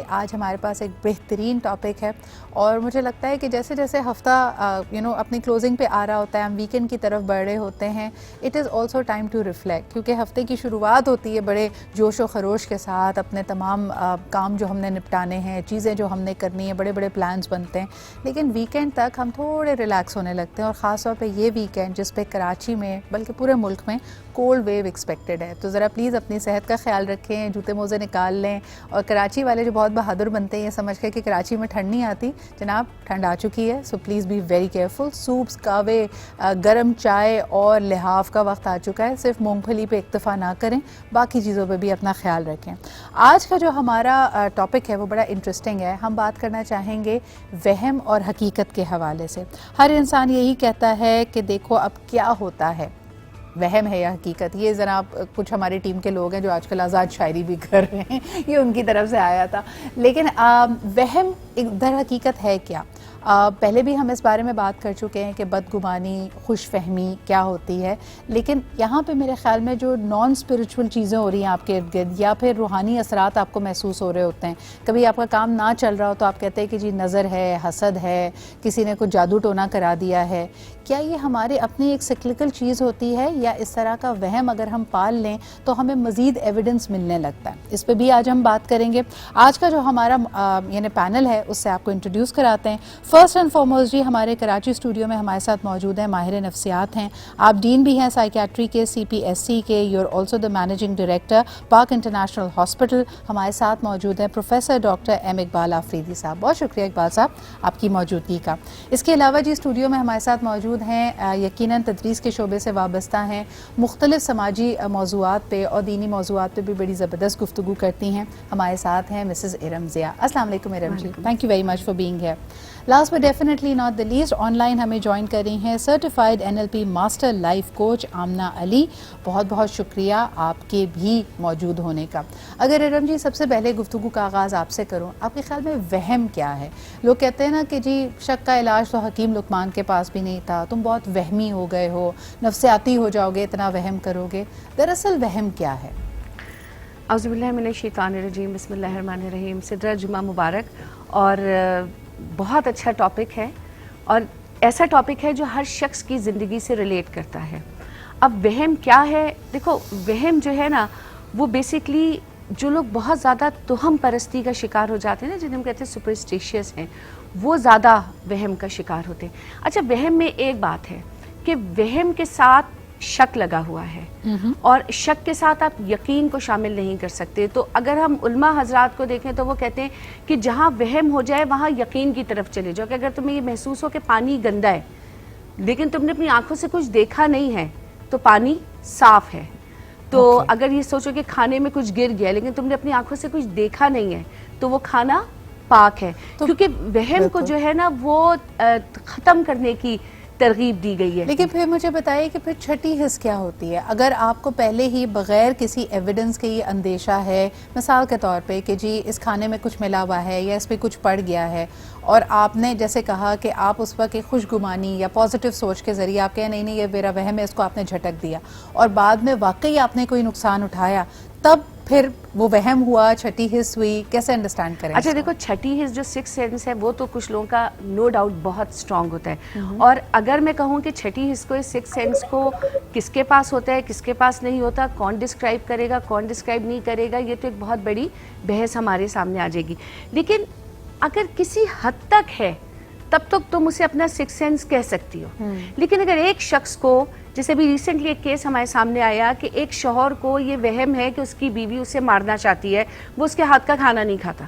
آج ہمارے پاس ایک بہترین ٹاپک ہے اور مجھے لگتا ہے کہ جیسے جیسے ہفتہ اپنی کلوزنگ پہ آ رہا ہوتا ہے، ہم ویکینڈ کی طرف بڑھ رہے ہوتے ہیں. It is also time to reflect, کیونکہ ہفتے کی شروعات ہوتی ہے بڑے جوش و خروش کے ساتھ، اپنے تمام کام جو ہم نے نپٹانے ہیں، چیزیں جو ہم نے کرنی ہیں، بڑے بڑے پلانز بنتے ہیں. لیکن ویکینڈ تک ہم تھوڑے ریلیکس ہونے لگتے ہیں، اور خاص طور پہ یہ ویکینڈ جس پہ کراچی میں بلکہ پورے ملک میں کولڈ ویو ایکسپیکٹڈ ہے. تو ذرا پلیز اپنی صحت کا خیال رکھیں، جوتے موزے نکال لیں. اور کراچی والے جو بہت بہادر بنتے ہیں یہ سمجھ کے کہ کراچی میں ٹھنڈ نہیں آتی، جناب ٹھنڈ آ چکی ہے. So please be very careful. Soups, کاوے، گرم چائے اور لحاف کا وقت آ چکا ہے. صرف مونگ پھلی پہ اکتفا نہ کریں، باقی چیزوں پہ بھی اپنا خیال رکھیں. آج کا جو ہمارا ٹاپک ہے وہ بڑا انٹرسٹنگ ہے. ہم بات کرنا چاہیں گے وہم اور حقیقت کے حوالے سے. ہر انسان یہی کہتا ہے کہ دیکھو اب کیا ہوتا ہے، وہم ہے یا حقیقت. یہ جناب کچھ ہماری ٹیم کے لوگ ہیں جو آج کل آزاد شاعری بھی کر رہے ہیں، یہ ان کی طرف سے آیا تھا. لیکن وہم در حقیقت ہے کیا؟ پہلے بھی ہم اس بارے میں بات کر چکے ہیں کہ بدگمانی، خوش فہمی کیا ہوتی ہے. لیکن یہاں پہ میرے خیال میں جو نان اسپریچول چیزیں ہو رہی ہیں آپ کے ارد گرد، یا پھر روحانی اثرات آپ کو محسوس ہو رہے ہوتے ہیں. کبھی آپ کا کام نہ چل رہا ہو تو آپ کہتے ہیں کہ جی نظر ہے، حسد ہے، کسی نے کچھ جادو ٹونا کرا دیا ہے. کیا یہ ہمارے اپنی ایک سیکلیکل چیز ہوتی ہے، یا اس طرح کا وہم اگر ہم پال لیں تو ہمیں مزید ایویڈنس ملنے لگتا ہے؟ اس پہ بھی آج ہم بات کریں گے. آج کا جو ہمارا پینل ہے اس سے آپ کو انٹروڈیوس کراتے ہیں. فرسٹ اینڈ فارموسٹ جی ہمارے کراچی اسٹوڈیو میں ہمارے ساتھ موجود ہیں ماہر نفسیات ہیں، آپ ڈین بھی ہیں سائیکیٹری کے، CPSC کے. You are also the managing director Pak international hospital. ہمارے ساتھ موجود ہیں professor doctor M Iqbal Afridi صاحب. بہت شکریہ اقبال صاحب آپ کی موجودگی کا. اس کے علاوہ جی اسٹوڈیو میں ہمارے ساتھ موجود ہیں، یقیناً تدریس کے شعبے سے وابستہ ہیں، مختلف سماجی موضوعات پہ اور دینی موضوعات پہ بھی بڑی زبردست گفتگو کرتی ہیں. ہمارے ساتھ ہیں مسز ارم ضیاء. السلام علیکم Iram ji, thank you very much for being here. Last but definitely not the least, online ہمیں جوائن کر رہی ہیں certified NLP master life coach Amna Ali. بہت بہت شکریہ آپ کے بھی موجود ہونے کا. اگر ارم جی سب سے پہلے گفتگو کا آغاز آپ سے کروں، آپ کے خیال میں وہم کیا ہے؟ لوگ کہتے ہیں نا کہ جی شک کا علاج تو حکیم لقمان کے پاس بھی نہیں تھا، تم بہت وہمی ہو گئے ہو، نفسیاتی ہو جاؤ گے اتنا وہم کرو گے. دراصل وہم کیا ہے؟ اعوذ باللہ من الشیطان الرجیم، بسم اللہ الرحمن الرحیم. صدر جمعہ مبارک. اور بہت اچھا ٹاپک ہے، اور ایسا ٹاپک ہے جو ہر شخص کی زندگی سے ریلیٹ کرتا ہے. اب وہم کیا ہے؟ دیکھو وہم جو ہے نا، وہ بیسیکلی جو لوگ بہت زیادہ توہم پرستی کا شکار ہو جاتے ہیں نا، جنہیں ہم کہتے ہیں سپرسٹیشیس ہیں، وہ زیادہ وہم کا شکار ہوتے ہیں. اچھا، وہم میں ایک بات ہے کہ وہم کے ساتھ شک لگا ہوا ہے، اور شک کے ساتھ آپ یقین کو شامل نہیں کر سکتے. تو اگر ہم علماء حضرات کو دیکھیں تو وہ کہتے ہیں کہ جہاں وہم ہو جائے وہاں یقین کی طرف چلے جاؤ. کہ اگر تمہیں یہ محسوس ہو کہ پانی گندا ہے لیکن تم نے اپنی آنکھوں سے کچھ دیکھا نہیں ہے تو پانی صاف ہے. تو اگر یہ سوچو کہ کھانے میں کچھ گر گیا لیکن تم نے اپنی آنکھوں سے کچھ دیکھا نہیں ہے تو وہ کھانا پاک ہے. کیونکہ وہم کو جو ہے نا وہ ختم کرنے کی ترغیب دی گئی ہے. لیکن پھر مجھے بتائیے کہ پھر چھٹی حس کیا ہوتی ہے؟ اگر آپ کو پہلے ہی بغیر کسی ایویڈنس کے یہ اندیشہ ہے، مثال کے طور پہ کہ جی اس کھانے میں کچھ ملا ہوا ہے یا اس پہ کچھ پڑ گیا ہے، اور آپ نے جیسے کہا کہ آپ اس وقت ایک خوش گمانی یا پازیٹیو سوچ کے ذریعے آپ کہیں نہیں نہیں یہ میرا وہم ہے، اس کو آپ نے جھٹک دیا، اور بعد میں واقعی آپ نے کوئی نقصان اٹھایا، تب پھر وہ وہم ہوا، چھٹی حس ہوئی، کیسے انڈرسٹینڈ کریں؟ اچھا دیکھو، چھٹی حس جو سکس سینس ہے وہ تو کچھ لوگوں کا نو ڈاؤٹ بہت اسٹرانگ ہوتا ہے. اور اگر میں کہوں کہ چھٹی حس کو، سکس سینس کو کس کے پاس ہوتا ہے کس کے پاس نہیں ہوتا، کون ڈسکرائب کرے گا کون ڈسکرائب نہیں کرے گا، یہ تو ایک بہت بڑی بحث ہمارے سامنے آ جائے گی. لیکن اگر کسی حد تک ہے تب تک تم اسے اپنا سکس سینس کہہ سکتی ہو. لیکن اگر ایک شخص کو، جیسے بھی ریسنٹلی ایک کیس ہمارے سامنے آیا کہ ایک شوہر کو یہ وہم ہے کہ اس کی بیوی اسے مارنا چاہتی ہے، وہ اس کے ہاتھ کا کھانا نہیں کھاتا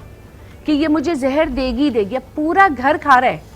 کہ یہ مجھے زہر دے گی، پورا گھر کھا رہا ہے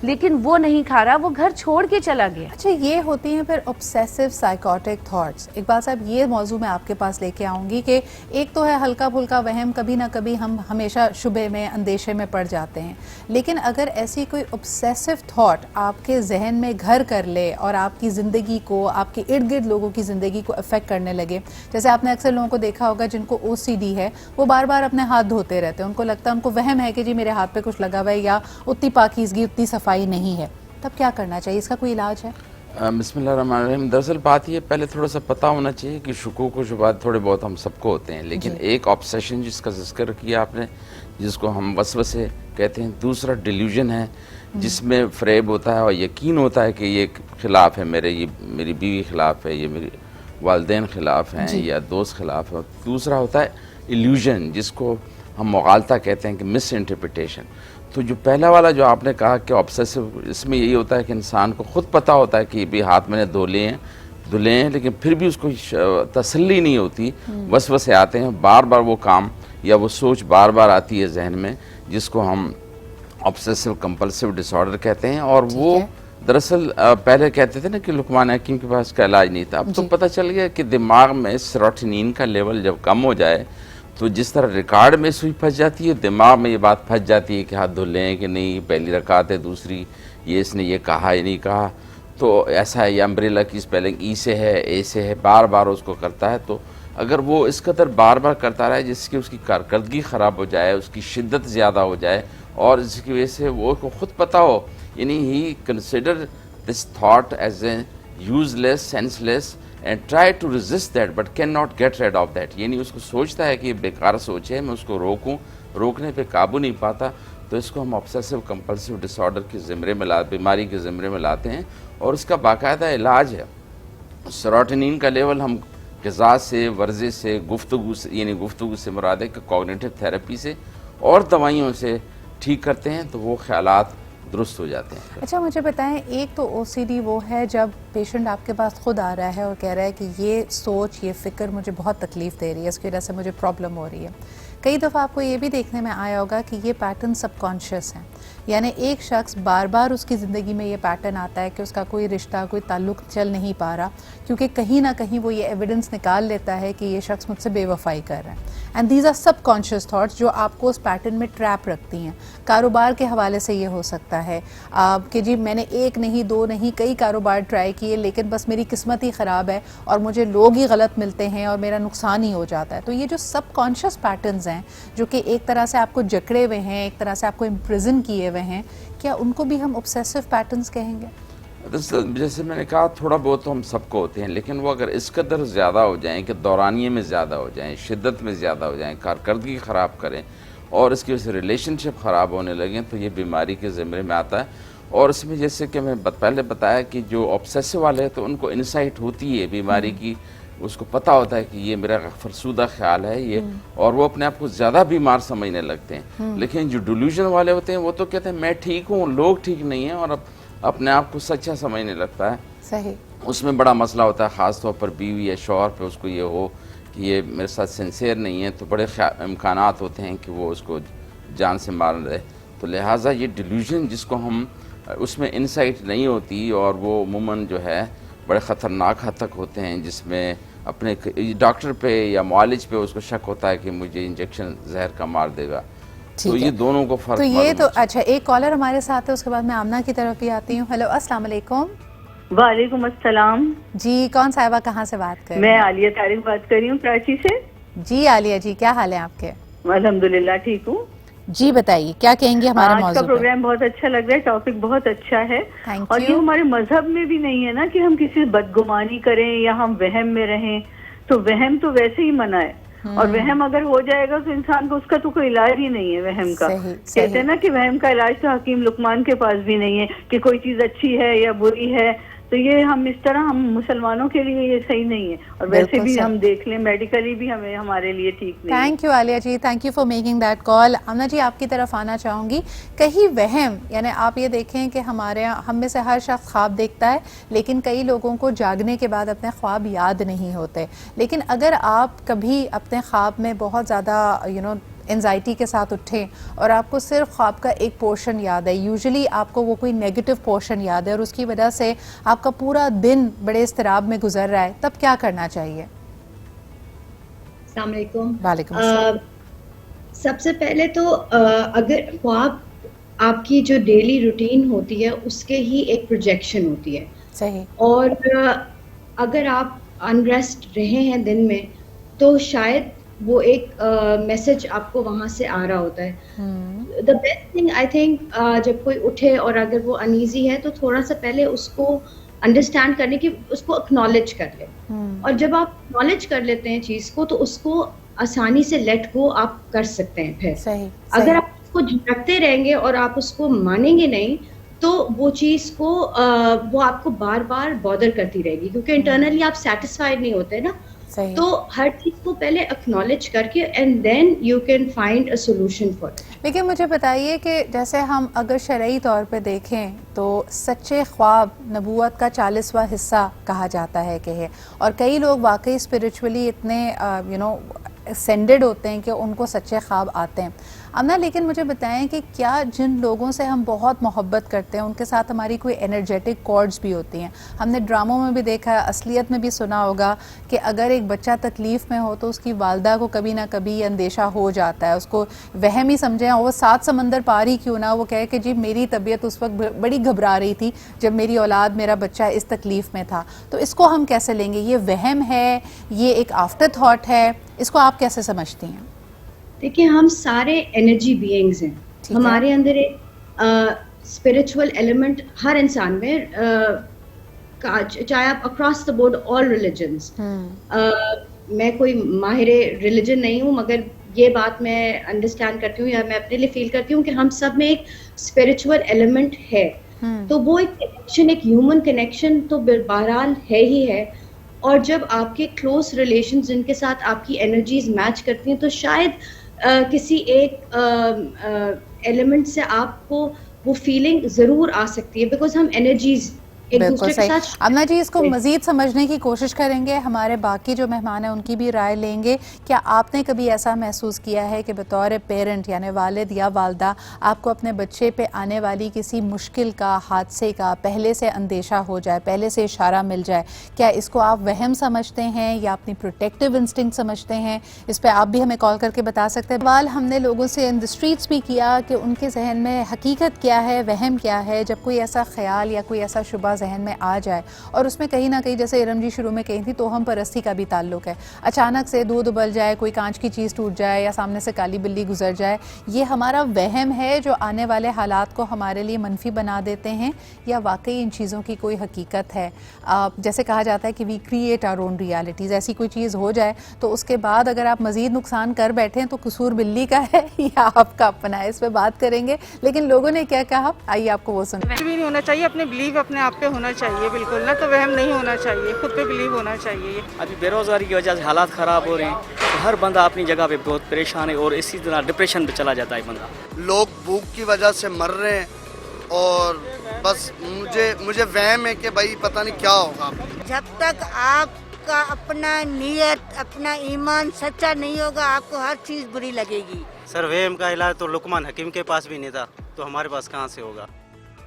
لیکن وہ نہیں کھا رہا، وہ گھر چھوڑ کے چلا گیا. اچھا، یہ ہوتی ہیں پھر obsessive psychotic thoughts. اقبال صاحب یہ موضوع میں آپ کے پاس لے کے آؤں گی کہ ایک تو ہے ہلکا پھلکا وہم، کبھی نہ کبھی ہم ہمیشہ شبے میں، اندیشے میں پڑ جاتے ہیں. لیکن اگر ایسی کوئی obsessive thought آپ کے ذہن میں گھر کر لے اور آپ کی زندگی کو، آپ کے ارد گرد لوگوں کی زندگی کو افیکٹ کرنے لگے، جیسے آپ نے اکثر لوگوں کو دیکھا ہوگا جن کو OCD ہے، وہ بار بار اپنے ہاتھ دھوتے رہتے ہیں، ان کو لگتا ہے، ان کو وہم ہے کہ جی میرے ہاتھ پہ کچھ لگا ہوا ہے یا اتنی پاکیزگی، اتنی صفائی نہیں ہے. تب کیا کرنا چاہیے؟ اس کا کوئی علاج ہے؟ بسم اللہ الرحمن الرحیم. دراصل بات یہ پہلے تھوڑا سا پتہ ہونا چاہیے کہ شکوک و شبہات تھوڑے بہت ہم سب کو ہوتے ہیں، لیکن ایک آبسیشن جس کا ذکر کیا آپ نے جس کو ہم وسوسے کہتے ہیں. دوسرا ڈیلیوژن ہے جس میں فریب ہوتا ہے اور یقین ہوتا ہے کہ یہ خلاف ہے میرے، یہ میری بیوی خلاف ہے، یہ میری والدین خلاف ہیں یا دوست خلاف ہے. دوسرا ہوتا ہے ایلیوژن جس کو ہم مغالطہ کہتے ہیں کہ مس انٹرپریٹیشن. تو جو پہلا والا جو آپ نے کہا کہ آبسیسو، اس میں یہی ہوتا ہے کہ انسان کو خود پتہ ہوتا ہے کہ یہ بھی ہاتھ میں نے دھلے ہیں لیکن پھر بھی اس کو تسلی نہیں ہوتی، وسوسے آتے ہیں بار بار، وہ کام یا وہ سوچ بار بار آتی ہے ذہن میں، جس کو ہم آبسیسو کمپلسیو ڈس آرڈر کہتے ہیں. اور وہ دراصل پہلے کہتے تھے نا کہ لقمان حکیم کے پاس کا علاج نہیں تھا. اب تو پتہ چل گیا کہ دماغ میں سیروٹونین کا لیول جب کم ہو جائے تو جس طرح ریکارڈ میں سوئی پھنس جاتی ہے، دماغ میں یہ بات پھنس جاتی ہے کہ ہاتھ دھلے ہیں کہ نہیں، پہلی رکعت ہے، دوسری یہ اس نے یہ کہا یا نہیں کہا، تو ایسا ہے، یہ امبریلا کی اسپیلنگ ای سے ہے، اے سے ہے، بار بار اس کو کرتا ہے. تو اگر وہ اس قدر بار بار کرتا رہے جس کی اس کی کارکردگی خراب ہو جائے، اس کی شدت زیادہ ہو جائے اور اس کی وجہ سے وہ کو خود پتہ ہو، یعنی ہی consider this thought as a useless, senseless and try to resist that but cannot get rid of that. یعنی اس کو سوچتا ہے کہ یہ بیکار سوچ ہے، میں اس کو روکنے پہ قابو نہیں پاتا. تو اس کو ہم obsessive compulsive disorder کے زمرے میں بیماری کے زمرے میں لاتے ہیں اور اس کا باقاعدہ علاج ہے. سیروٹونین کا لیول ہم غذا سے، ورزش سے، گفتگو سے، یعنی گفتگو سے مراد ہے کہ کوگنیٹو تھراپی سے اور دوائیوں سے ٹھیک کرتے ہیں تو وہ خیالات درست ہو جاتے ہیں. اچھا مجھے بتائیں، ایک تو او سی ڈی وہ ہے جب پیشنٹ آپ کے پاس خود آ رہا ہے اور کہہ رہا ہے کہ یہ سوچ، یہ فکر مجھے بہت تکلیف دے رہی ہے، اس کی وجہ سے مجھے پرابلم ہو رہی ہے. کئی دفعہ آپ کو یہ بھی دیکھنے میں آیا ہوگا کہ یہ پیٹرن سب کانشیس ہیں، یعنی ایک شخص بار بار اس کی زندگی میں یہ پیٹرن آتا ہے کہ اس کا کوئی رشتہ، کوئی تعلق چل نہیں پا رہا، کیونکہ کہیں نہ کہیں وہ یہ ایویڈنس نکال لیتا ہے کہ یہ شخص مجھ سے بے وفائی کر رہا ہے. And these are subconscious thoughts جو آپ کو اس پیٹرن میں ٹریپ رکھتی ہیں. کاروبار کے حوالے سے یہ ہو سکتا ہے کہ جی میں نے ایک نہیں، دو نہیں، کئی کاروبار ٹرائی کیے لیکن بس میری قسمت ہی خراب ہے اور مجھے لوگ ہی غلط ملتے ہیں اور میرا نقصان ہی ہو جاتا ہے. تو یہ جو سب کانشیس پیٹرنز ہیں جو کہ ایک طرح سے آپ کو جکڑے ہوئے ہیں، ایک طرح سے آپ کو امپریزن کیے ہوئے ہیں، کیا ان کو بھی ہم obsessive پیٹرنز کہیں گے؟ جیسے میں نے کہا تھوڑا بہت تو ہم سب کو ہوتے ہیں، لیکن وہ اگر اس قدر زیادہ ہو جائیں کہ دورانیے میں زیادہ ہو جائیں، شدت میں زیادہ ہو جائیں، کارکردگی خراب کریں اور اس کی وجہ سے ریلیشن شپ خراب ہونے لگیں تو یہ بیماری کے زمرے میں آتا ہے. اور اس میں جیسے کہ میں پہلے بتایا کہ جو آبسیسو والے ہیں تو ان کو انسائٹ ہوتی ہے بیماری کی، اس کو پتہ ہوتا ہے کہ یہ میرا فرسودہ خیال ہے یہ، اور وہ اپنے آپ کو زیادہ بیمار سمجھنے لگتے ہیں. لیکن جو ڈیلیوژن والے ہوتے ہیں وہ تو کہتے ہیں میں ٹھیک ہوں، لوگ ٹھیک نہیں ہیں، اور اپنے آپ کو سچا سمجھنے لگتا ہے. صحیح. اس میں بڑا مسئلہ ہوتا ہے، خاص طور پر بیوی یا شوہر پہ اس کو یہ ہو کہ یہ میرے ساتھ سنسیئر نہیں ہے تو بڑے امکانات ہوتے ہیں کہ وہ اس کو جان سے مار رہے. تو لہٰذا یہ ڈیلیوژن جس کو ہم، اس میں انسائٹ نہیں ہوتی اور وہ عموماً جو ہے بڑے خطرناک حد تک ہوتے ہیں، جس میں اپنے ڈاکٹر پہ یا معالج پہ اس کو شک ہوتا ہے کہ مجھے انجیکشن زہر کا مار دے گا. تو یہ دونوں کو فرق. تو یہ تو اچھا، ایک کالر ہمارے ساتھ ہے، اس کے بعد میں آمنہ کی طرف بھی آتی ہوں. ہیلو، السلام علیکم. وعلیکم السلام. جی کون صاحبہ کہاں سے بات کر رہی ہیں؟ میں عالیہ طارق بات کر رہی ہوں کراچی سے. جی عالیہ جی، کیا حال ہے آپ کے؟ الحمدللہ ٹھیک ہوں. جی بتائیے کیا کہیں گے ہمارے موضوع پہ؟ آج کا پروگرام بہت اچھا لگ رہا ہے، ٹاپک بہت اچھا ہے. اور یہ ہمارے مذہب میں بھی نہیں ہے نا کہ ہم کسی بدگمانی کریں یا ہم وہم میں رہیں. تو وہم تو ویسے ہی منع ہے، اور وہم اگر ہو جائے گا تو انسان کو اس کا تو کوئی علاج ہی نہیں ہے وہم کا. کہتے ہیں نا کہ وہم کا علاج تو حکیم لقمان کے پاس بھی نہیں ہے کہ کوئی چیز اچھی ہے یا بری ہے. تو یہ ہم اس طرح، ہم مسلمانوں کے لیے یہ صحیح نہیں ہے، اور ویسے بھی ہم دیکھ لیں میڈیکلی بھی ہمارے لیے ٹھیک نہیں ہے. Thank you Alia ji, thank you for making that call. Amna ji آپ کی طرف آنا چاہوں گی. کہیں وہم، یعنی آپ یہ دیکھیں کہ ہم میں سے ہر شخص خواب دیکھتا ہے لیکن کئی لوگوں کو جاگنے کے بعد اپنے خواب یاد نہیں ہوتے. لیکن اگر آپ کبھی اپنے خواب میں بہت زیادہ انزائٹی کے ساتھ اٹھیں اور آپ کو صرف خواب کا ایک پورشن یاد ہے، یوزلی آپ کو وہ کوئی نیگیٹو پورشن یاد ہے اور اس کی وجہ سے آپ کا پورا دن بڑے اضطراب میں گزر رہا ہے، تب کیا کرنا چاہیے؟ السلام علیکم. وعلیکم السلام. سب سے پہلے تو اگر خواب آپ کی جو ڈیلی روٹین ہوتی ہے اس کے ہی ایک پروجیکشن ہوتی ہے. صحیح. اور اگر آپ انریسٹ رہے ہیں دن میں تو شاید وہ ایک میسج آپ کو وہاں سے آ رہا ہوتا ہے. The best thing I think جب کوئی اٹھے اور اگر وہ انیزی ہے تو تھوڑا سا پہلے اس کو انڈرسٹینڈ کرنے کی، اس کو اکنالج کر لے. اور جب آپ اکنالج کر لیتے ہیں چیز کو تو اس کو آسانی سے لیٹ گو آپ کر سکتے ہیں. پھر اگر آپ اس کو جھٹکتے رہیں گے اور آپ اس کو مانیں گے نہیں تو وہ چیز کو وہ آپ کو بار بار بادر کرتی رہے گی, کیونکہ انٹرنلی آپ سیٹسفائڈ نہیں ہوتے نا. تو ہر چیز کو پہلے اکنالج کر کے and then you can find a solution for it. لیکن مجھے بتائیے کہ جیسے ہم اگر شرعی طور پہ دیکھیں تو سچے خواب نبوت کا 40واں حصہ کہا جاتا ہے کہ ہے, اور کئی لوگ واقعی اسپرچولی اتنے سینڈڈ ہوتے ہیں کہ ان کو سچے خواب آتے ہیں. امنا لیکن مجھے بتائیں کہ کیا جن لوگوں سے ہم بہت محبت کرتے ہیں ان کے ساتھ ہماری کوئی انرجیٹک کارڈز بھی ہوتی ہیں؟ ہم نے ڈراموں میں بھی دیکھا ہے, اصلیت میں بھی سنا ہوگا کہ اگر ایک بچہ تکلیف میں ہو تو اس کی والدہ کو کبھی نہ کبھی یہ اندیشہ ہو جاتا ہے, اس کو وہم ہی سمجھیں, وہ 7 سمندر پار ہی کیوں نہ, وہ کہے کہ جی میری طبیعت اس وقت بڑی گھبرا رہی تھی جب میری اولاد, میرا بچہ اس تکلیف میں تھا. تو اس کو ہم کیسے لیں گے؟ یہ وہم ہے, یہ ایک آفٹر تھاٹ ہے, اس کو آپ کیسے سمجھتی ہیں؟ دیکھیں ہم سارے انرجی بینگز ہیں, ہمارے اندر ایک اسپرچول ایلیمنٹ ہر انسان میں, چاہے آپ across the board all religions, میں کوئی ماہر ریلیجن نہیں ہوں مگر یہ بات میں انڈرسٹینڈ کرتی ہوں یا میں اپنے لیے فیل کرتی ہوں کہ ہم سب میں ایک اسپرچول ایلیمنٹ ہے. تو وہ ایک کنیکشن, ایک ہیومن کنیکشن تو بہرحال ہے ہی ہے. اور جب آپ کے کلوز ریلیشنز جن کے ساتھ آپ کی انرجیز میچ کرتی ہیں تو شاید کسی ایک ایلیمنٹ سے آپ کو وہ فیلنگ ضرور آ سکتی ہے, بیکاز ہم انرجیز ایک دوسرے کے ساتھ. امنا جی اس کو مزید سمجھنے کی کوشش کریں گے, ہمارے باقی جو مہمان ہیں ان کی بھی رائے لیں گے. کیا آپ نے کبھی ایسا محسوس کیا ہے کہ بطور پیرنٹ یعنی والد یا والدہ آپ کو اپنے بچے پہ آنے والی کسی مشکل کا, حادثے کا پہلے سے اندیشہ ہو جائے, پہلے سے اشارہ مل جائے؟ کیا اس کو آپ وہم سمجھتے ہیں یا اپنی پروٹیکٹیو انسٹنکٹ سمجھتے ہیں؟ اس پہ آپ بھی ہمیں کال کر کے بتا سکتے ہیں. سوال ہم نے لوگوں سے ان دی اسٹریٹس بھی کیا کہ ان کے ذہن میں حقیقت کیا ہے, وہم کیا ہے, جب کوئی ایسا خیال یا کوئی ایسا شبہ ذہن میں آ جائے اور اس میں کہیں نہ کہیں, جیسے ارم جی شروع میں کہی تھی, توہم پرستی کا بھی تعلق ہے. اچانک سے دودھ ابل جائے, کوئی کانچ کی چیز ٹوٹ جائے یا سامنے سے کالی بلی گزر جائے, یہ ہمارا وہم ہے جو آنے والے حالات کو ہمارے لیے منفی بنا دیتے ہیں, یا واقعی ان چیزوں کی کوئی حقیقت ہے؟ جیسے کہا جاتا ہے کہ we credit hour own realities, ایسی کوئی چیز ہو جائے تو اس کے بعد اگر آپ مزید نقصان کر بیٹھیں تو قصور بلی کا ہے یا آپ کا اپنا ہے؟ اس پہ بات کریں گے. لیکن لوگوں نے کیا کہا, آئیے آپ کو وہ سنیں. بھی نہیں ہونا چاہیے, اپنے بلیو اپنے آپ پہ ہونا چاہیے بالکل نا, تو وہم نہیں ہونا چاہیے, خود پہ بلیو ہونا چاہیے. ابھی بے روزگاری کی وجہ سے حالات خراب ہو رہے ہیں, تو ہر بندہ اپنی جگہ پہ بہت پریشان ہے اور اسی طرح ڈپریشن پہ چلا جاتا ہے بندہ. لوگ بھوک کی وجہ سے مر رہے ہیں اور بس مجھے وہم ہے کہ بھائی پتہ نہیں کیا ہوگا. جب تک آپ کا اپنا نیت, اپنا ایمان سچا نہیں ہوگا, آپ کو ہر چیز بری لگے گی. سر وہم کا علاج تو لقمان حکیم کے پاس بھی نہیں تھا, تو ہمارے پاس کہاں سے ہوگا؟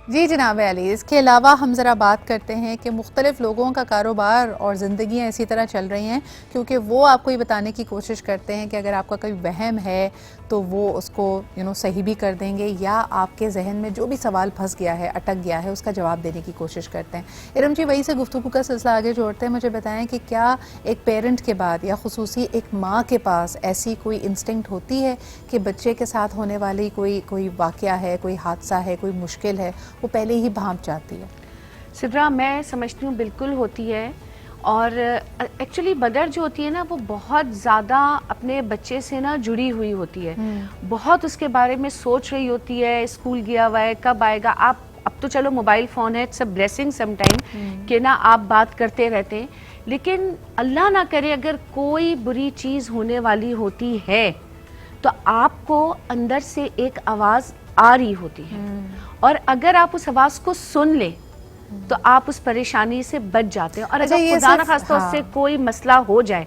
جی جناب علی, اس کے علاوہ ہم ذرا بات کرتے ہیں کہ مختلف لوگوں کا کاروبار اور زندگیاں اسی طرح چل رہی ہیں کیونکہ وہ آپ کو یہ بتانے کی کوشش کرتے ہیں کہ اگر آپ کا کوئی وہم ہے تو وہ اس کو صحیح بھی کر دیں گے, یا آپ کے ذہن میں جو بھی سوال پھنس گیا ہے, اٹک گیا ہے, اس کا جواب دینے کی کوشش کرتے ہیں. ارم جی وہی سے گفتگو کا سلسلہ آگے جوڑتے ہیں. مجھے بتائیں کہ کیا ایک پیرنٹ کے بعد یا خصوصی ایک ماں کے پاس ایسی کوئی انسٹنکٹ ہوتی ہے کہ بچے کے ساتھ ہونے والی کوئی واقعہ ہے, کوئی حادثہ ہے, کوئی مشکل ہے, وہ پہلے ہی بھانپ جاتی ہے؟ سدرا میں سمجھتی ہوں بالکل ہوتی ہے, اور ایکچولی مدر جو ہوتی ہے نا وہ بہت زیادہ اپنے بچے سے نا جڑی ہوئی ہوتی ہے, بہت اس کے بارے میں سوچ رہی ہوتی ہے, اسکول گیا ہوا ہے, کب آئے گا. آپ اب تو چلو موبائل فون ہے, it's a blessing some time کہ نا آپ بات کرتے رہتے ہیں, لیکن اللہ نہ کرے اگر کوئی بری چیز ہونے والی ہوتی ہے تو آپ کو اندر سے ایک آواز آ رہی ہوتی ہے, اور اگر آپ اس آواز کو سن لیں تو آپ اس پریشانی سے بچ جاتے ہیں. اور اگر خدا نخواستہ اس سے کوئی مسئلہ ہو جائے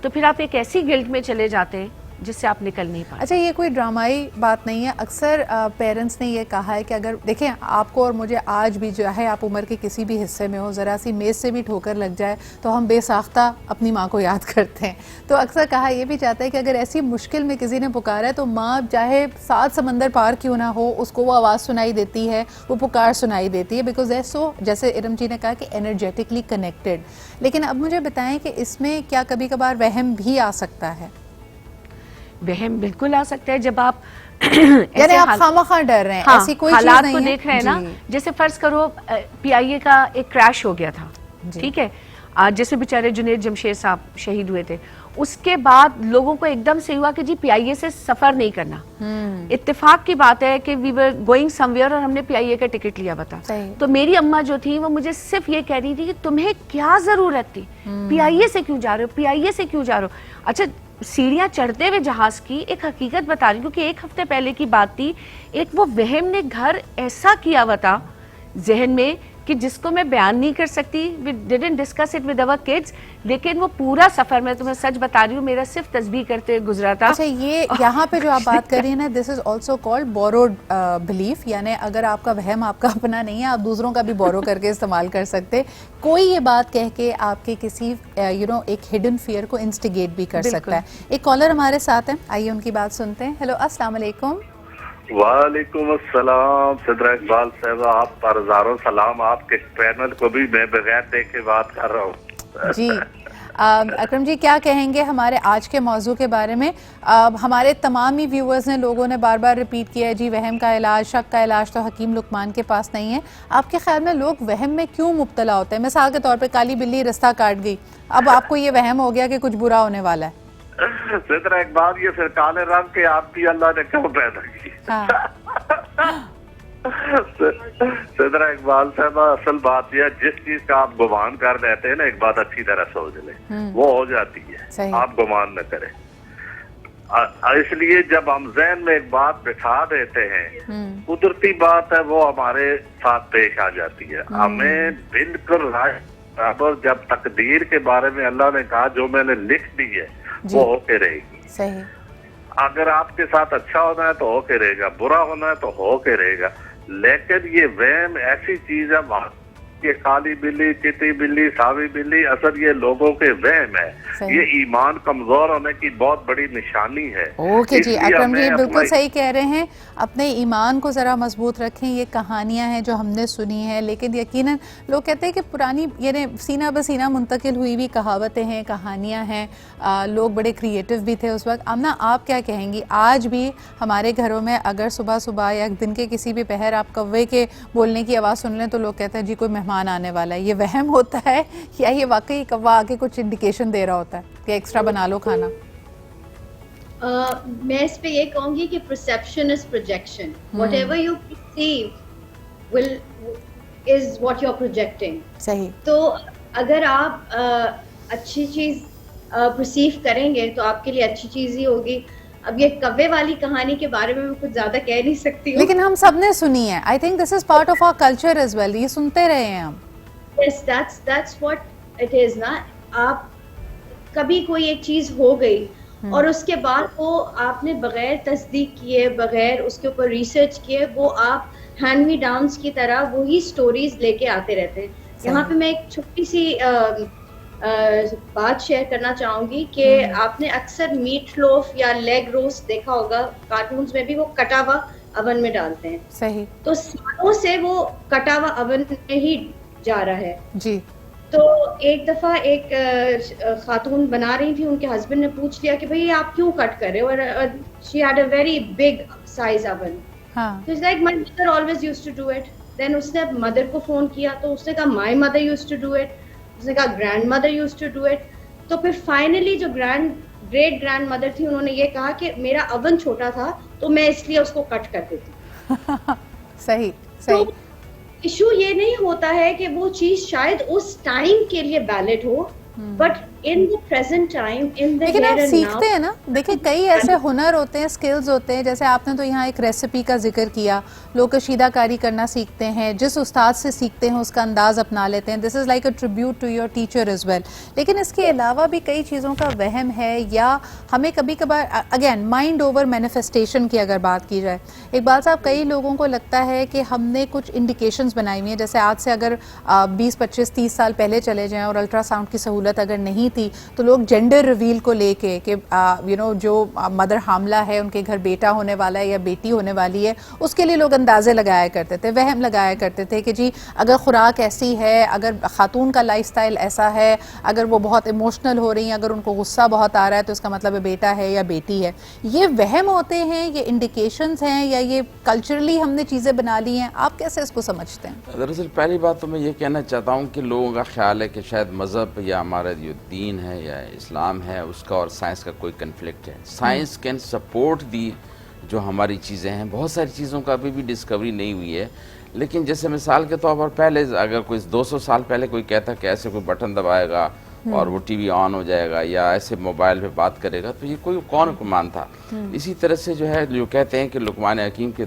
تو پھر آپ ایک ایسی گلٹ میں چلے جاتے ہیں جس سے آپ نکل نہیں پاتے. اچھا یہ کوئی ڈرامائی بات نہیں ہے, اکثر پیرنٹس نے یہ کہا ہے کہ اگر دیکھیں آپ کو اور مجھے آج بھی جو ہے, آپ عمر کے کسی بھی حصے میں ہو, ذرا سی میز سے بھی ٹھوکر لگ جائے تو ہم بے ساختہ اپنی ماں کو یاد کرتے ہیں. تو اکثر کہا یہ بھی جاتا ہے کہ اگر ایسی مشکل میں کسی نے پکارا ہے تو ماں چاہے 7 سمندر پار کیوں نہ ہو, اس کو وہ آواز سنائی دیتی ہے, وہ پکار سنائی دیتی ہے, بیکاز دے سو, جیسے ارم جی نے کہا کہ انرجیٹکلی کنیکٹڈ. لیکن اب مجھے بتائیں کہ اس میں کیا کبھی کبھار وہم بھی آ سکتا ہے؟ وہم بالکل آ سکتا ہے جب آپ یعنی آپ خامخواہ ڈر رہے ہیں, ایسی کوئی چیز نہیں ہے, حالات کو دیکھ رہے ہیں نا. جیسے فرض کرو پی آئی اے کا ایک کریش ہو گیا تھا, ٹھیک ہے, جیسے بیچارے جنید جمشید صاحب شہید ہوئے تھے, اس کے بعد لوگوں کو ایک دم سے ہوا کہ جی PIA سے سفر نہیں کرنا. اتفاق کی بات ہے کہ وی ور گوئنگ سم ویئر اور ہم نے PIA کا ٹکٹ لیا بتا. تو میری اماں جو تھی وہ مجھے صرف یہ کہہ رہی تھی کہ تمہیں کیا ضرورت تھی, PIA سے کیوں جا رہے ہو, PIA سے کیوں جا رہے ہو. اچھا سیڑھیاں چڑھتے ہوئے جہاز کی ایک حقیقت بتا رہی ہوں, کیونکہ 1 ہفتے پہلے کی بات تھی, ایک وہ وہم نے گھر ایسا کیا ہوا تھا ذہن میں کہ جس کو میں بیان نہیں کر سکتی. we didn't discuss it with our kids, لیکن وہ پورا سفر میں تمہیں سچ بتا رہی ہوں میرا صرف تسبیح کرتے گزرا تھا. اچھا یہ یہاں پہ جو آپ بات کر رہی ہیں نا, this is also called borrowed belief, یعنی اگر آپ کا وہم آپ کا اپنا نہیں ہے, آپ دوسروں کا بھی بورو کر کے استعمال کر سکتے. کوئی یہ بات کہہ کے آپ کے کسی ایک ہڈن فیئر کو انسٹیگیٹ بھی کر سکتا ہے. ایک کالر ہمارے ساتھ ہیں, آئیے ان کی بات سنتے ہیں. ہیلو السلام علیکم. وعلیکم السلام صدرہ اقبال صاحبہ, آپ پر ہزاروں سلام. آپ کے پینل کو بھی میں بغیر دیکھے بات کر رہا ہوں. جی اکرم جی کیا کہیں گے ہمارے آج کے موضوع کے بارے میں؟ ہمارے تمام ہی ویورز نے, لوگوں نے بار بار ریپیٹ کیا ہے جی وہم کا علاج, شک کا علاج تو حکیم لقمان کے پاس نہیں ہے. آپ کے خیال میں لوگ وہم میں کیوں مبتلا ہوتے ہیں؟ مثال کے طور پہ کالی بلی رستہ کاٹ گئی, اب آپ کو یہ وہم ہو گیا کہ کچھ برا ہونے والا ہے. صدرہ اقبال یہ پھر کالے رنگ کے آدمی اللہ نے کیوں پیدا کی؟ صدرہ اقبال صاحب اصل بات یہ جس چیز کا آپ گمان کر لیتے ہیں نا, ایک بات اچھی طرح سوچ لیں وہ ہو جاتی ہے, آپ گمان نہ کریں. اس لیے جب ہم ذہن میں ایک بات بٹھا دیتے ہیں, قدرتی بات ہے وہ ہمارے ساتھ پیش آ جاتی ہے. ہمیں بالکل برابر جب تقدیر کے بارے میں اللہ نے کہا جو میں نے لکھ دی ہے وہ ہو کے رہے گی. صحیح. اگر آپ کے ساتھ اچھا ہونا ہے تو ہو کے رہے گا, برا ہونا ہے تو ہو کے رہے گا. لیکن یہ وہم ایسی چیز ہے, یہ کالی بلی, چٹی بلی, ساوی بلی, اصل یہ لوگوں کے وہم ہے. یہ ایمان کمزور ہونے کی بہت بڑی نشانی ہے. اوکے جی اکرم جی بالکل صحیح کہہ رہے ہیں, اپنے ایمان کو ذرا مضبوط رکھیں. یہ کہانیاں ہیں جو ہم نے سنی ہیں, لیکن یقیناً لوگ کہتے ہیں کہ پرانی یعنی سینہ بسینہ منتقل ہوئی ہوئی کہاوتیں ہیں, کہانیاں ہیں, لوگ بڑے کریٹو بھی تھے اس وقت. آمنہ آپ کیا کہیں گی؟ آج بھی ہمارے گھروں میں اگر صبح صبح یا دن کے کسی بھی پہر آپ کوے کے بولنے کی آواز سن لیں تو لوگ کہتے ہیں جی کوئی مہمان آنے والا ہے. یہ وہم ہوتا ہے یا یہ واقعی کوا آگے کچھ انڈیکیشن دے رہا ہوتا ہے کہ ایکسٹرا بنا لو کھانا؟ میں اس پہ یہ کہوں گی کہ perception is projection. Whatever you perceive is what you're projecting. صحیح. تو اگر آپ اچھی چیز perceive کریں گے تو آپ کے لیے اچھی چیز ہی ہوگی. اب یہ کوے والی کہانی کے بارے میں کچھ زیادہ کہہ نہیں سکتی ہوں, لیکن ہم سب نے سنی ہے. I think this is part of our culture as well. یہ سنتے رہے ہیں ہم. Yes, that's what it is نا. آپ کبھی کوئی ایک چیز ہو گئی اور اس کے بعد وہ آپ نے بغیر تصدیق کیے, بغیر اس کے اوپر ریسرچ کیے, وہ آپ ہینڈ می ڈاؤنس کی طرح وہی سٹوریز لے کے آتے رہتے ہیں. یہاں پہ میں ایک چھوٹی سی بات شیئر کرنا چاہوں گی کہ آپ نے اکثر میٹ لوف یا لیگ روسٹ دیکھا ہوگا کارٹونز میں بھی, وہ کٹا ہوا اوون میں ڈالتے ہیں. صحیح. تو سالوں سے وہ کٹا ہوا اوون میں ہی جا رہا ہے. جی. تو ایک دفعہ ایک خاتون بنا رہی تھی, ان کے ہسبینڈ نے پوچھ لیا کہ بھئی آپ کیوں کٹ کر رہے ہو, اور she had a very big size oven. So it's like my mother always used to do it. Then اس نے مدر کو فون کیا تو اس نے کہا my mother used to do it. اس نے کہا grand mother used to do it. تو پھر فائنلی جو گریٹ گرینڈ مدر تھی انہوں نے یہ کہا کہ میرا اوون چھوٹا تھا تو میں اس لیے اس کو کٹ کر دیتی. صحیح صحیح. ایشو یہ نہیں ہوتا ہے کہ وہ چیز شاید اس ٹائم کے لیے ویلڈ ہو, but in the present time in the لیکن آپ سیکھتے ہیں نا. دیکھیں کئی ایسے ہنر ہوتے ہیں, سکلز ہوتے ہیں, جیسے آپ نے تو یہاں ایک ریسیپی کا ذکر کیا, لوگ کشیدہ کاری کرنا سیکھتے ہیں, جس استاد سے سیکھتے ہیں اس کا انداز اپنا لیتے ہیں. This is like a tribute to your teacher as well. لیکن اس کے علاوہ بھی کئی چیزوں کا وہم ہے, یا ہمیں کبھی کبھار اگین مائنڈ اوور مینیفیسٹیشن کی اگر بات کی جائے, اقبال صاحب کئی لوگوں کو لگتا ہے کہ ہم نے کچھ انڈیکیشنز بنائی ہوئی ہیں. جیسے آج سے اگر 20 25 30 سال پہلے چلے جائیں اور الٹرا ساؤنڈ کی سہولت اگر نہیں تھی تو لوگ جینڈر ریویل کو لے کے کہ جو مدر حاملہ ہے ان کے گھر بیٹا ہونے والا ہے یا بیٹی ہونے والی ہے, اس کے لیے لوگ اندازے لگایا کرتے تھے, وہم لگایا کرتے تھے کہ جی اگر خوراک ایسی ہے, اگر خاتون کا لائف سٹائل ایسا ہے, اگر وہ بہت ایموشنل ہو رہی ہیں, اگر ان کو غصہ بہت آ رہا ہے تو اس کا مطلب ہے بیٹا ہے یا بیٹی ہے. یہ وہم ہوتے ہیں, یہ انڈیکیشنز ہیں, یا یہ کلچرلی ہم نے چیزیں بنا لی ہیں؟ آپ کیسے اس کو سمجھتے ہیں؟ دراصل پہلی بات تو میں یہ کہنا چاہتا ہوں کہ لوگوں کا خیال ہے کہ شاید مذہب یا ہمارا جو دین ہے یا اسلام ہے اس کا اور سائنس کا کوئی کنفلکٹ ہے. سائنس کین سپورٹ دی جو ہماری چیزیں ہیں. بہت ساری چیزوں کا ابھی بھی ڈسکوری نہیں ہوئی ہے, لیکن جیسے مثال کے طور پر پہلے اگر کوئی 200 سال پہلے کوئی کہتا کہ ایسے کوئی بٹن دبائے گا اور وہ ٹی وی آن ہو جائے گا یا ایسے موبائل پہ بات کرے گا, تو یہ کوئی کون مانتا. اسی طرح سے جو ہے جو کہتے ہیں کہ لقمان حکیم کے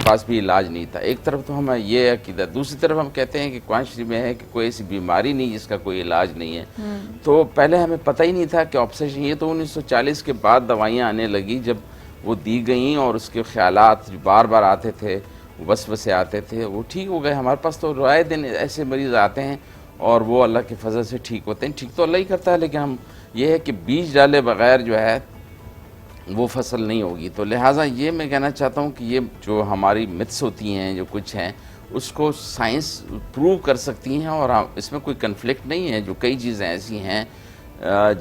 پاس بھی علاج نہیں تھا. ایک طرف تو ہمیں یہ عقیدہ, دوسری طرف ہم کہتے ہیں کہ قرآن شریف میں ہے کہ کوئی ایسی بیماری نہیں جس کا کوئی علاج نہیں ہے. تو پہلے ہمیں پتہ ہی نہیں تھا کہ آبسیشن, یہ تو 1940 کے بعد دوائیاں آنے لگی جب وہ دی گئیں اور اس کے خیالات جو بار بار آتے تھے, وسوسے آتے تھے, وہ ٹھیک ہو گئے. ہمارے پاس تو رائے دن ایسے مریض آتے ہیں اور وہ اللہ کے فضل سے ٹھیک ہوتے ہیں. ٹھیک تو اللہ ہی کرتا ہے, لیکن ہم یہ ہے کہ بیج ڈالے بغیر جو ہے وہ فصل نہیں ہوگی. تو لہٰذا یہ میں کہنا چاہتا ہوں کہ یہ جو ہماری متس ہوتی ہیں جو کچھ ہیں اس کو سائنس پروو کر سکتی ہیں اور اس میں کوئی کنفلکٹ نہیں ہے. جو کئی چیزیں ایسی ہیں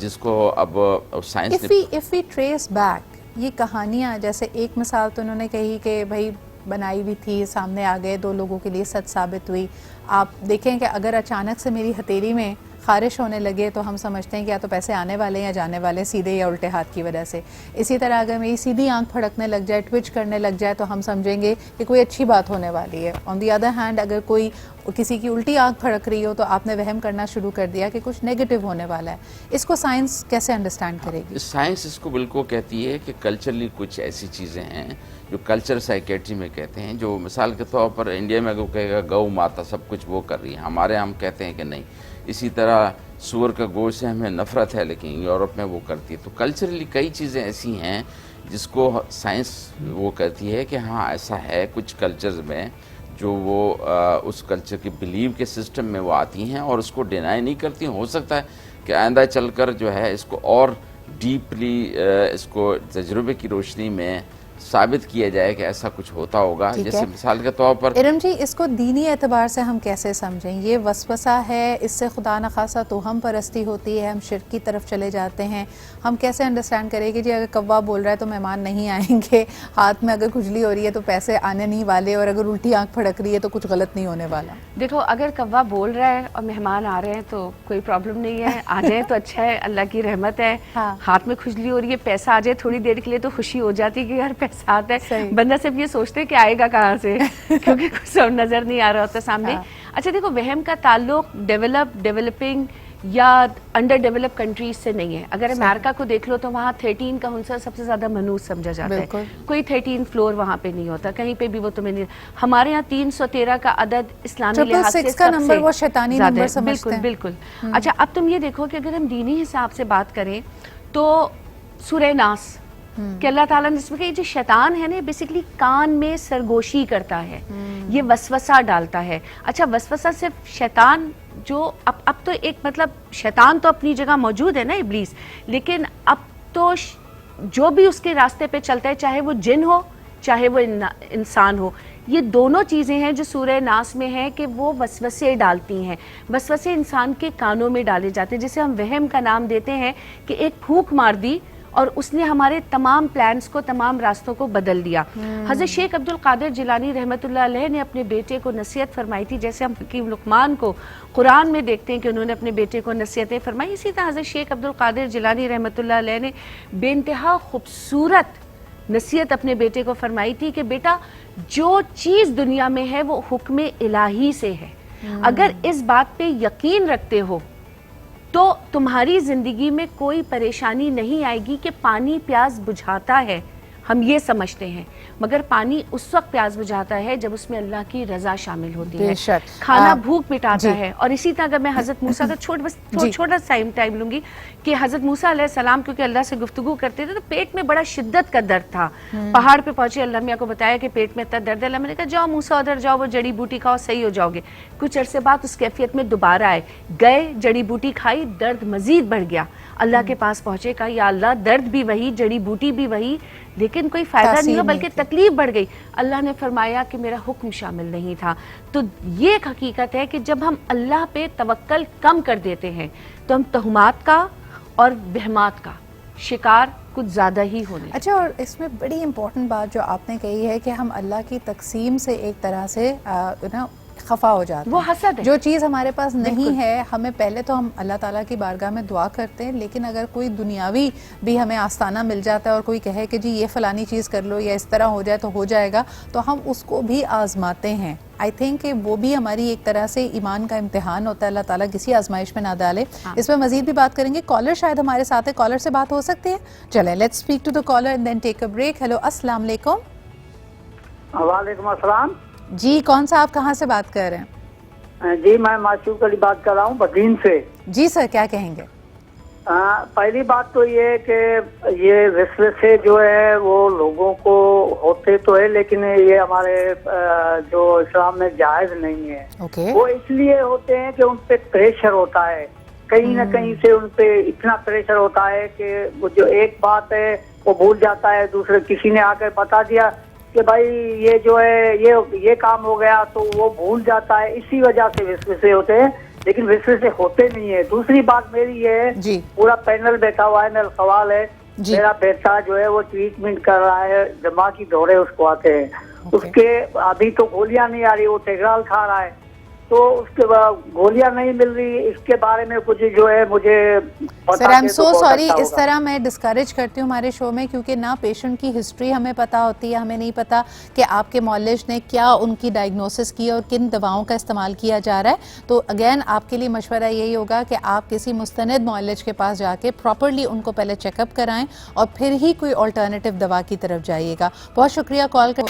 جس کو اب سائنس نے if we trace back یہ کہانیاں, جیسے ایک مثال تو انہوں نے کہی کہ بھائی بنائی ہوئی تھی, سامنے آ گئے, 2 لوگوں کے لیے سچ ثابت ہوئی. آپ دیکھیں کہ اگر اچانک سے میری ہتھیلی میں خارش ہونے لگے تو ہم سمجھتے ہیں کہ یا تو پیسے آنے والے ہیں یا جانے والے, سیدھے یا الٹے ہاتھ کی وجہ سے. اسی طرح اگر میری سیدھی آنکھ پھڑکنے لگ جائے, ٹوچ کرنے لگ جائے, تو ہم سمجھیں گے کہ کوئی اچھی بات ہونے والی ہے. آن دی ادر ہینڈ اگر کوئی کسی کی الٹی آنکھ پھڑک رہی ہو تو آپ نے وہم کرنا شروع کر دیا کہ کچھ نیگیٹو ہونے والا ہے. اس کو سائنس کیسے انڈرسٹینڈ کرے گی؟ سائنس اس کو بالکل کہتی ہے کہ کلچرلی کچھ ایسی چیزیں ہیں جو کلچر سائیکیٹری میں کہتے ہیں, جو مثال کے طور پر انڈیا میں اگر کہے گا گو ماتا سب کچھ وہ کر رہی ہے, ہمارے ہم کہتے ہیں کہ نہیں. اسی طرح سور کا گوشت سے ہمیں نفرت ہے لیکن یورپ میں وہ کرتی ہے. تو کلچرلی کئی چیزیں ایسی ہیں جس کو سائنس وہ کہتی ہے کہ ہاں ایسا ہے کچھ کلچرز میں جو وہ اس کلچر کے بلیو کے سسٹم میں وہ آتی ہیں اور اس کو ڈینائی نہیں کرتی. ہو سکتا ہے کہ آئندہ چل کر جو ہے اس کو اور ڈیپلی اس کو تجربے کی روشنی میں ثابت کیا جائے کہ ایسا کچھ ہوتا ہوگا. جیسے مثال کے طور پر ارم جی, اس کو دینی اعتبار سے ہم کیسے سمجھیں؟ یہ وسوسہ ہے, اس سے خدا نخواستہ توہم پرستی ہوتی ہے, ہم شرک کی طرف چلے جاتے ہیں. ہم کیسے انڈرسٹینڈ کریں کہ جی اگر کوا بول رہا ہے تو مہمان نہیں آئیں گے, ہاتھ میں اگر کھجلی ہو رہی ہے تو پیسے آنے نہیں والے, اور اگر الٹی آنکھ پھڑک رہی ہے تو کچھ غلط نہیں ہونے والا؟ دیکھو, اگر کوا بول رہا ہے اور مہمان آ رہے ہیں تو کوئی پرابلم نہیں ہے, آ جائیں تو اچھا ہے, اللہ کی رحمت ہے. ہاتھ میں کھجلی ہو رہی ہے, پیسہ آ جائے تھوڑی دیر کے لیے تو خوشی ہو جاتی ہے کہ یار پیسہ آتا ہے. بندہ صرف یہ سوچتے کہ آئے گا کہاں سے, کیونکہ کچھ سب نظر نہیں آ رہا ہوتا سامنے. اچھا دیکھو, وہم کا تعلق ڈیولپنگ یا انڈر ڈیولپ کنٹریز سے نہیں ہے. اگر امریکہ کو دیکھ لو تو وہاں 13 کا عنصر سب سے زیادہ منحوس سمجھا جاتا ہے. کوئی 13 فلور وہاں پہ نہیں ہوتا, کہیں پہ بھی وہ تمہیں نہیں. ہمارے یہاں 313 کا عدد اسلامی لحاظ سے سب سے زیادہ ہے. بالکل بالکل. اچھا, اب تم یہ دیکھو کہ اگر ہم دینی حساب سے بات کریں تو سورہ ناس کہ اللہ تعالیٰ نے اس میں کہ جو شیطان ہے نا بیسیکلی کان میں سرگوشی کرتا ہے, یہ وسوسہ ڈالتا ہے. اچھا, وسوسہ صرف شیطان جو اب تو ایک مطلب شیطان تو اپنی جگہ موجود ہے نا, ابلیس, لیکن اب تو جو بھی اس کے راستے پہ چلتا ہے, چاہے وہ جن ہو چاہے وہ انسان ہو, یہ دونوں چیزیں ہیں جو سورہ ناس میں ہیں کہ وہ وسوسے ڈالتی ہیں. وسوسے انسان کے کانوں میں ڈالے جاتے ہیں, جسے ہم وہم کا نام دیتے ہیں کہ ایک پھونک مار دی اور اس نے ہمارے تمام پلانز کو, تمام راستوں کو بدل دیا. حضرت شیخ عبد القادر جیلانی رحمۃ اللہ علیہ نے اپنے بیٹے کو نصیحت فرمائی تھی, جیسے ہم حکیم لقمان کو قرآن میں دیکھتے ہیں کہ انہوں نے اپنے بیٹے کو نصیحتیں فرمائی, اسی طرح حضرت شیخ عبد القادر جیلانی رحمۃ اللہ علیہ نے بے انتہا خوبصورت نصیحت اپنے بیٹے کو فرمائی تھی کہ بیٹا, جو چیز دنیا میں ہے وہ حکم الہی سے ہے. اگر اس بات پہ یقین رکھتے ہو تو تمہاری زندگی میں کوئی پریشانی نہیں آئے گی. کہ پانی پیاس بجھاتا ہے, ہم یہ سمجھتے ہیں, مگر پانی اس وقت پیاس بجھاتا ہے جب اس میں اللہ کی رضا شامل ہوتی ہے. کھانا بھوک مٹاتا ہے. اور اسی طرح اگر میں حضرت موسیٰ کا چھوٹا ٹائم لوں گی کہ حضرت موسیٰ علیہ السلام کیونکہ اللہ سے گفتگو کرتے تھے تو پیٹ میں بڑا شدت کا درد تھا. پہاڑ پہ پہنچے, اللہ میاں کو بتایا کہ پیٹ میں اتنا درد ہے. اللہ میں نے کہا جاؤ موسیٰ ادھر جاؤ, وہ جڑی بوٹی کھاؤ, صحیح ہو جاؤ گے. کچھ عرصے بعد اس کیفیت میں دوبارہ آئے, گئے, جڑی بوٹی کھائی, درد مزید بڑھ گیا. اللہ کے پاس پہنچے, کہا یا اللہ درد بھی وہی, جڑی بوٹی بھی وہی, لیکن کوئی فائدہ نہیں ہوا بلکہ تکلیف بڑھ گئی. اللہ نے فرمایا کہ میرا حکم شامل نہیں تھا. تو یہ ایک حقیقت ہے کہ جب ہم اللہ پہ توکل کم کر دیتے ہیں تو ہم تہمات کا اور وہمات کا شکار کچھ زیادہ ہی ہونے. اچھا, اور اس میں بڑی امپورٹنٹ بات جو آپ نے کہی ہے کہ ہم اللہ کی تقسیم سے ایک طرح سے خفا ہو جاتے ہیں. وہ حسد ہے. جو چیز ہمارے پاس نہیں ہے, ہمیں پہلے تو ہم اللہ تعالیٰ کی بارگاہ میں دعا کرتے ہیں, لیکن اگر کوئی دنیاوی بھی ہمیں آستانہ مل جاتا ہے اور کوئی کہے کہ جی یہ فلانی چیز کر لو یا اس طرح ہو جائے تو ہو جائے گا, تو ہم اس کو بھی آزماتے ہیں. آئی تھنک کہ وہ بھی ہماری ایک طرح سے ایمان کا امتحان ہوتا ہے, اللہ تعالیٰ کسی آزمائش میں نہ ڈالے. اس میں مزید بھی بات کریں گے. کالر شاید ہمارے ساتھ ہے, کالر سے بات ہو سکتی ہے. چلیں let's speak to the caller and then take a break. Hello السلام علیکم. وعلیکم السلام. جی کون سا, آپ کہاں سے بات کر رہے ہیں؟ جی میں معشوق علی بات کر رہا ہوں بدین سے. جی سر کیا کہیں گے؟ پہلی بات تو یہ کہ یہ وسوسے جو ہے وہ لوگوں کو ہوتے تو ہے, لیکن یہ ہمارے جو اسلام میں جائز نہیں ہے. وہ اس لیے ہوتے ہیں کہ ان پہ پریشر ہوتا ہے, کہیں نہ کہیں سے ان پہ اتنا پریشر ہوتا ہے کہ وہ جو ایک بات ہے وہ بھول جاتا ہے. دوسرے کسی نے آ کر بتا دیا کہ بھائی یہ جو ہے یہ کام ہو گیا تو وہ بھول جاتا ہے. اسی وجہ سے وسوسے ہوتے ہیں, لیکن وسوسے ہوتے نہیں ہے. دوسری بات میری یہ ہے, پورا پینل بیٹھا ہوا ہے, میرا سوال ہے, میرا بیٹا جو ہے وہ ٹریٹمنٹ کر رہا ہے, دماغی دورے اس کو آتے ہیں, اس کے ابھی تو گولیاں نہیں آ رہی, وہ ٹیگرال کھا رہا ہے, تو اس کے گولیاں نہیں مل رہی. اس کے بارے میں کچھ جو ہے مجھے سر آئی ایم سو سوری, اس طرح میں ڈسکریج کرتی ہوں ہمارے شو میں, کیونکہ نہ پیشنٹ کی ہسٹری ہمیں پتہ ہوتی ہے, ہمیں نہیں پتا کہ آپ کے معالج نے کیا ان کی ڈائگنوسس کی اور کن دواؤں کا استعمال کیا جا رہا ہے. تو اگین آپ کے لیے مشورہ یہی ہوگا کہ آپ کسی مستند معالج کے پاس جا کے پراپرلی ان کو پہلے چیک اپ کرائیں اور پھر ہی کوئی آلٹرنیٹیو دوا کی طرف جائیے گا. بہت شکریہ کال کر